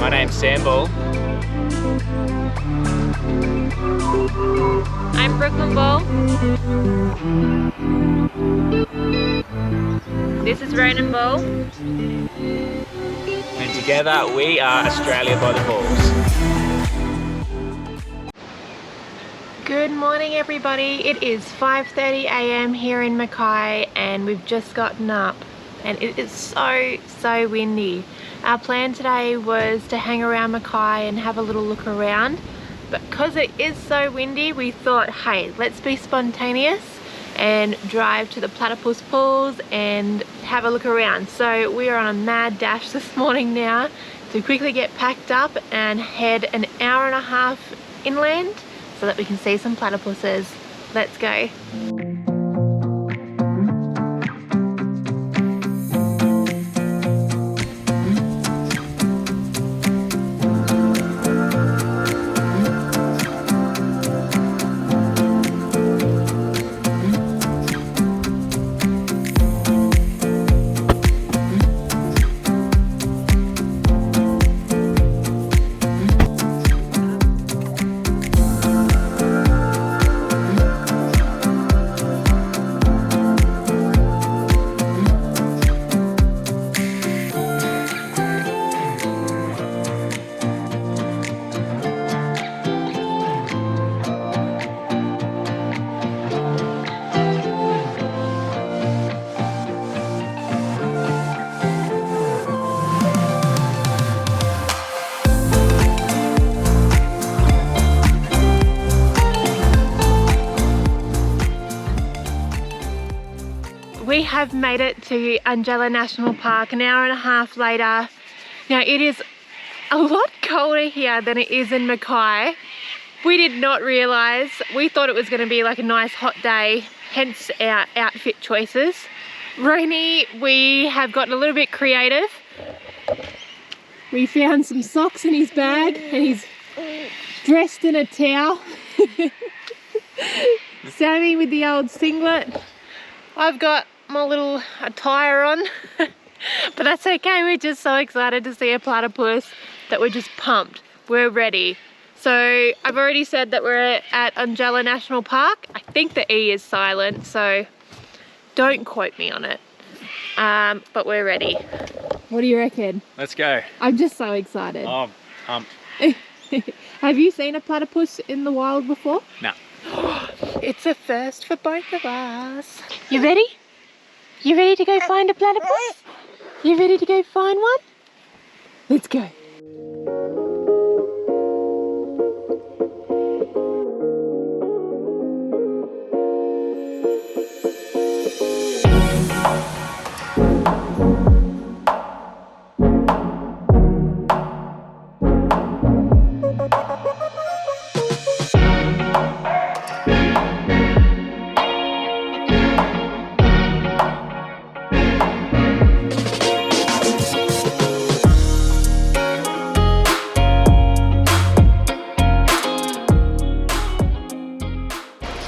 My name's Sambal. I'm Brooklyn Ball. This is Ronan Ball. And together we are Australia by the Balls. Good morning everybody. It is 5:30 a.m. here in Mackay and we've just gotten up and it is so windy. Our plan today was to hang around Mackay and have a little look around, but because it is so windy we thought, hey, let's be spontaneous and drive to the Platypus pools and have a look around. So we are on a mad dash this morning now to quickly get packed up and head an hour and a half inland so that we can see some platypuses. Let's go. We have made it to Eungella National Park an hour and a half later. Now it is a lot colder here than it is in Mackay. We did not realise, we thought it was going to be like a nice hot day, hence our outfit choices. Roni, we have gotten a little bit creative. We found some socks in his bag and he's dressed in a towel. Sammy with the old singlet. I've got my little attire on, but that's okay. We're just so excited to see a platypus that we're just pumped. We're ready. So I've already said that we're at Eungella National Park. I think the E is silent, so don't quote me on it. But we're ready. What do you reckon? Let's go. I'm just so excited. Oh, Have you seen a platypus in the wild before? No. It's a first for both of us. You ready? You ready to go find a platypus? You ready to go find one? Let's go.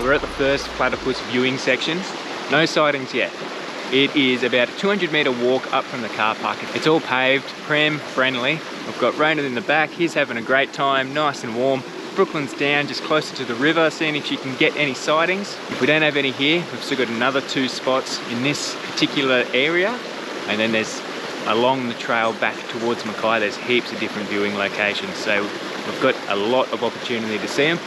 We're at the first platypus viewing sections. No sightings yet. It is about a 200-metre walk up from the car park. It's all paved, pram friendly. We've got Ronan in the back. He's having a great time, nice and warm. Brooklyn's down just closer to the river, seeing if she can get any sightings. If we don't have any here, we've still got another 2 spots in this particular area. And then there's along the trail back towards Mackay, there's heaps of different viewing locations. So we've got a lot of opportunity to see them.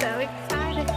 So excited.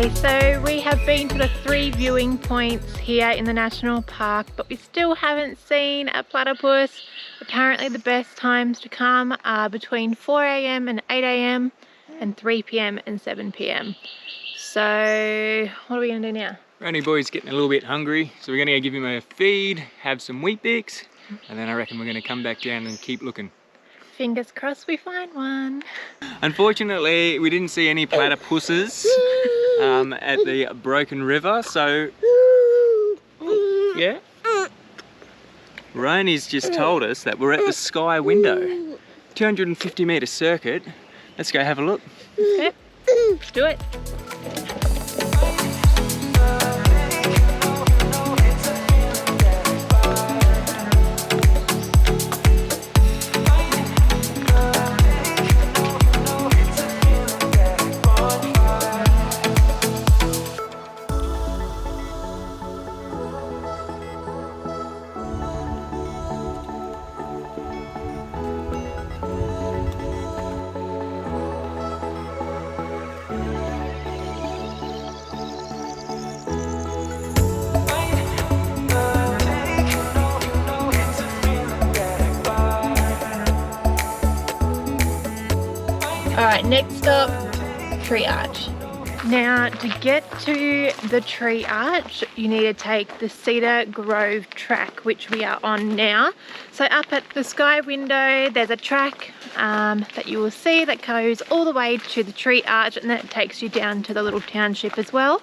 Okay, so we have been to the 3 viewing points here in the national park, but we still haven't seen a platypus. Apparently the best times to come are between 4 AM and 8 AM and 3 PM and 7 PM. So what are we gonna do now? Ronnie boy's getting a little bit hungry, so we're gonna go give him a feed, have some wheat bix, and then I reckon we're gonna come back down and keep looking. Fingers crossed we find one. Unfortunately, we didn't see any platypuses at the Broken River, so yeah. Ronnie's just told us that we're at the Sky Window, 250 metre circuit. Let's go have a look. Yep, let's do it. Alright, next stop, tree arch. Now, to get to the tree arch, you need to take the Cedar Grove track, which we are on now. So up at the Sky Window, there's a track that you will see that goes all the way to the tree arch, and that takes you down to the little township as well.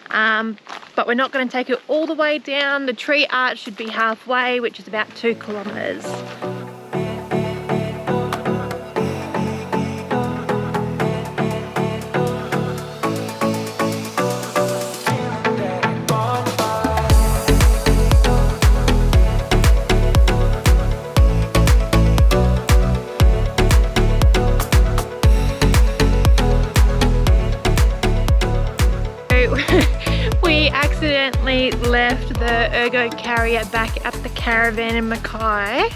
But we're not going to take it all the way down. The tree arch should be halfway, which is about 2 kilometres. We accidentally left the ergo carrier back at the caravan in Mackay,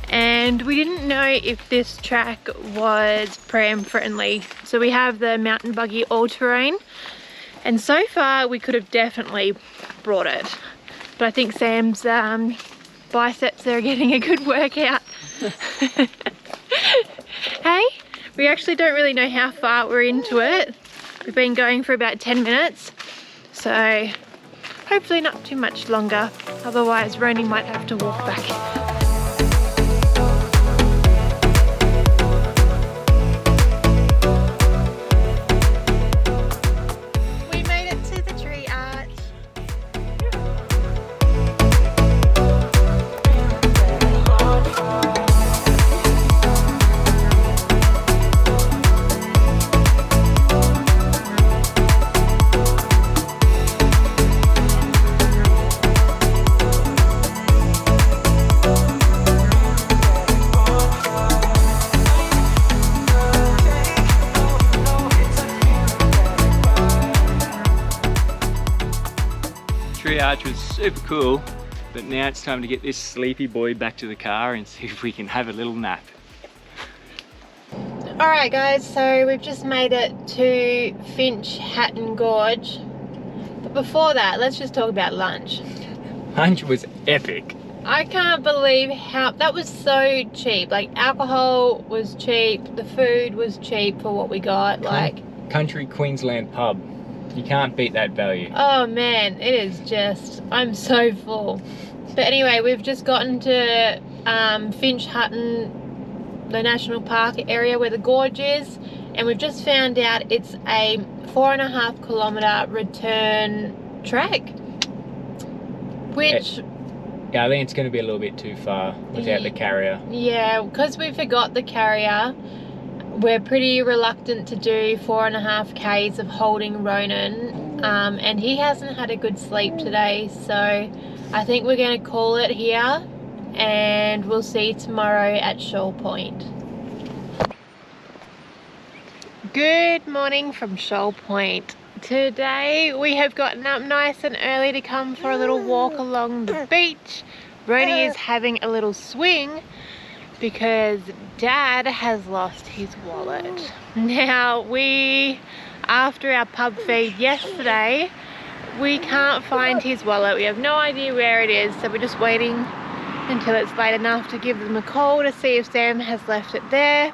and we didn't know if this track was pram friendly. So we have the mountain buggy all-terrain, and so far we could have definitely brought it, but I think Sam's biceps are getting a good workout. Hey, we actually don't really know how far we're into it. We've been going for about 10 minutes. So hopefully not too much longer, otherwise Roni might have to walk back. We made it to the tree arch. Tree arch was super cool, but now it's time to get this sleepy boy back to the car and see if we can have a little nap. Alright guys, so we've just made it to Finch Hatton Gorge. But before that, let's just talk about lunch. Lunch was epic. I can't believe how, that was so cheap. Like, alcohol was cheap, the food was cheap for what we got. Country Queensland pub. You can't beat that value. Oh man, it is just, I'm so full. But anyway, we've just gotten to Finch Hatton, the national park area where the gorge is, and we've just found out it's a 4.5 kilometre return track, which yeah, I think it's going to be a little bit too far without the carrier. Yeah, because we forgot the carrier, we're pretty reluctant to do 4.5 Ks of holding Ronan, and he hasn't had a good sleep today, so I think we're going to call it here, and we'll see you tomorrow at Shoal Point. Good morning from Shoal Point. Today we have gotten up nice and early to come for a little walk along the beach. Roni is having a little swing because Dad has lost his wallet. Now we after our pub feed yesterday, we can't find his wallet. We have no idea where it is, so we're just waiting until it's late enough to give them a call to see if Sam has left it there.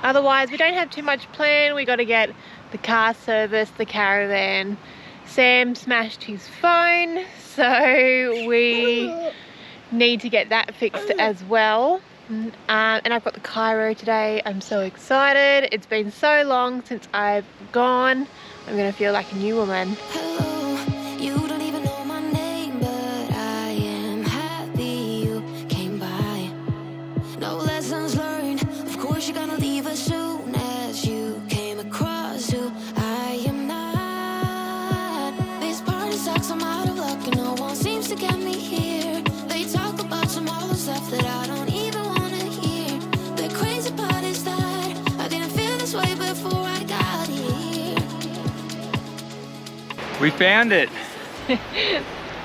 Otherwise, we don't have too much planned. We got to get the car serviced, the caravan. Sam smashed his phone, so we need to get that fixed as well. And I've got the Cairo today. I'm so excited. It's been so long since I've gone. I'm gonna feel like a new woman. Hello, you don't even know my name, but I am happy you came by. No lessons learned, of course you're gonna leave as soon as you came across who I am not. This party sucks, I'm out of luck, and no one seems to get me here. They talk about some all the stuff that I don't even wanna hear. The crazy part is that I didn't feel this way before I got here. We found it.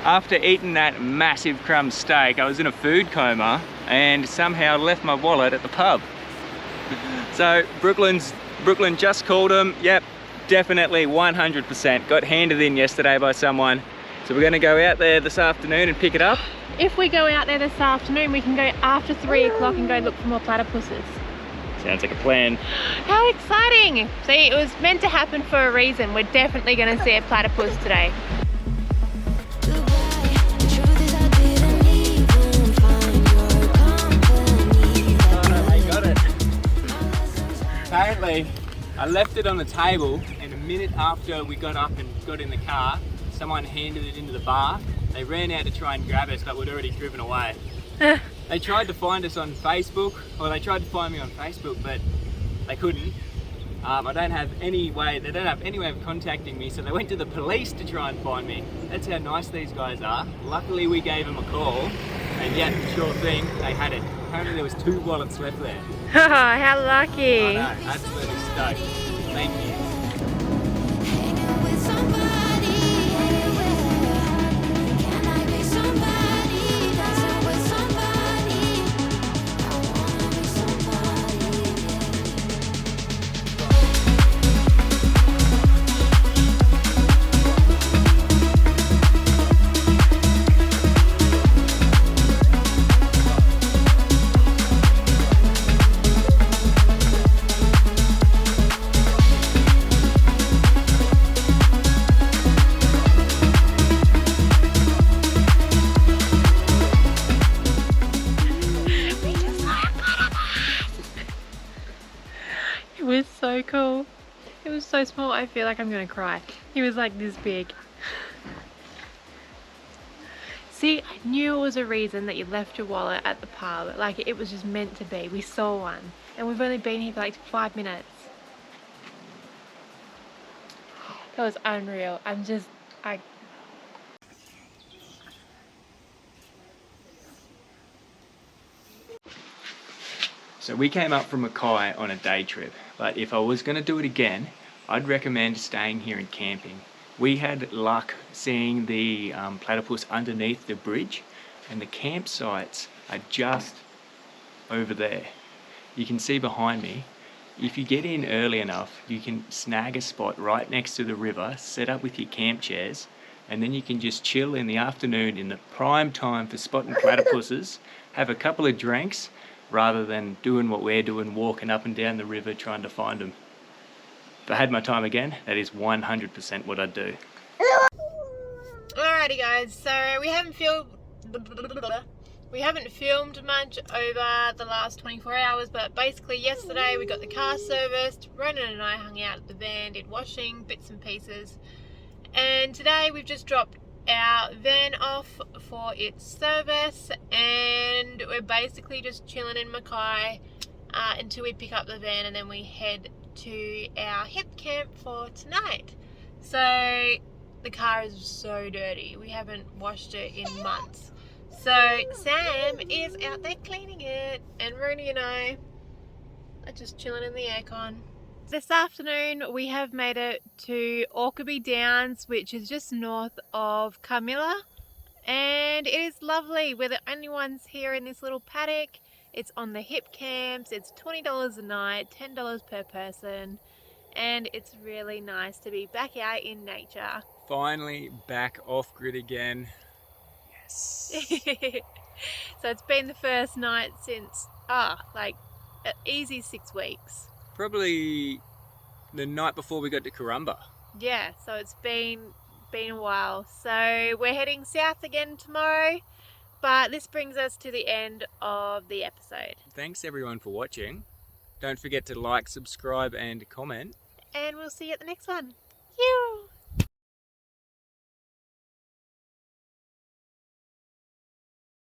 After eating that massive crumb steak, I was in a food coma and somehow left my wallet at the pub. So Brooklyn just called him. Yep, definitely 100%. Got handed in yesterday by someone. So we're gonna go out there this afternoon and pick it up. If we go out there this afternoon, we can go after 3 o'clock and go look for more platypuses. Sounds like a plan. How exciting! See, it was meant to happen for a reason. We're definitely going to see a platypus today. Apparently, I left it on the table, and a minute after we got up and got in the car, someone handed it into the bar. They ran out to try and grab us, but we'd already driven away. They tried to find us on Facebook, or they tried to find me on Facebook, but they couldn't. They don't have any way of contacting me, so they went to the police to try and find me. That's how nice these guys are. Luckily we gave them a call, and yeah, sure thing, they had it. Apparently there was 2 wallets left there. Oh, how lucky. I know, absolutely stoked. Thank you. It was so cool. It was so small, I feel like I'm gonna cry. He was like this big. See, I knew it was a reason that you left your wallet at the pub. Like, it was just meant to be. We saw one. And we've only been here for like 5 minutes. That was unreal. So we came up from Mackay on a day trip, but if I was going to do it again, I'd recommend staying here and camping. We had luck seeing the platypus underneath the bridge, and the campsites are just over there. You can see behind me. If you get in early enough, you can snag a spot right next to the river, set up with your camp chairs, and then you can just chill in the afternoon in the prime time for spotting platypuses, have a couple of drinks, rather than doing what we're doing, walking up and down the river trying to find them. If I had my time again, that is 100% what I'd do. Alrighty guys, so we haven't filmed much over the last 24 hours, but basically yesterday we got the car serviced. Ronan and I hung out at the van, did washing, bits and pieces, and today we've just dropped our van off for its service, and we're basically just chilling in Mackay until we pick up the van, and then we head to our hip camp for tonight. So the car is so dirty, we haven't washed it in months, so Sam is out there cleaning it, and Rooney and I are just chilling in the aircon. This afternoon we have made it to Orkabee Downs, which is just north of Camilla, and it is lovely. We're the only ones here in this little paddock. It's on the hip camps. It's $20 a night, $10 per person, and it's really nice to be back out in nature. Finally back off grid again. Yes. So it's been the first night since, like easy 6 weeks. Probably the night before we got to Karumba. Yeah, so it's been a while. So we're heading south again tomorrow, but this brings us to the end of the episode. Thanks everyone for watching. Don't forget to like, subscribe and comment. And we'll see you at the next one. Phew!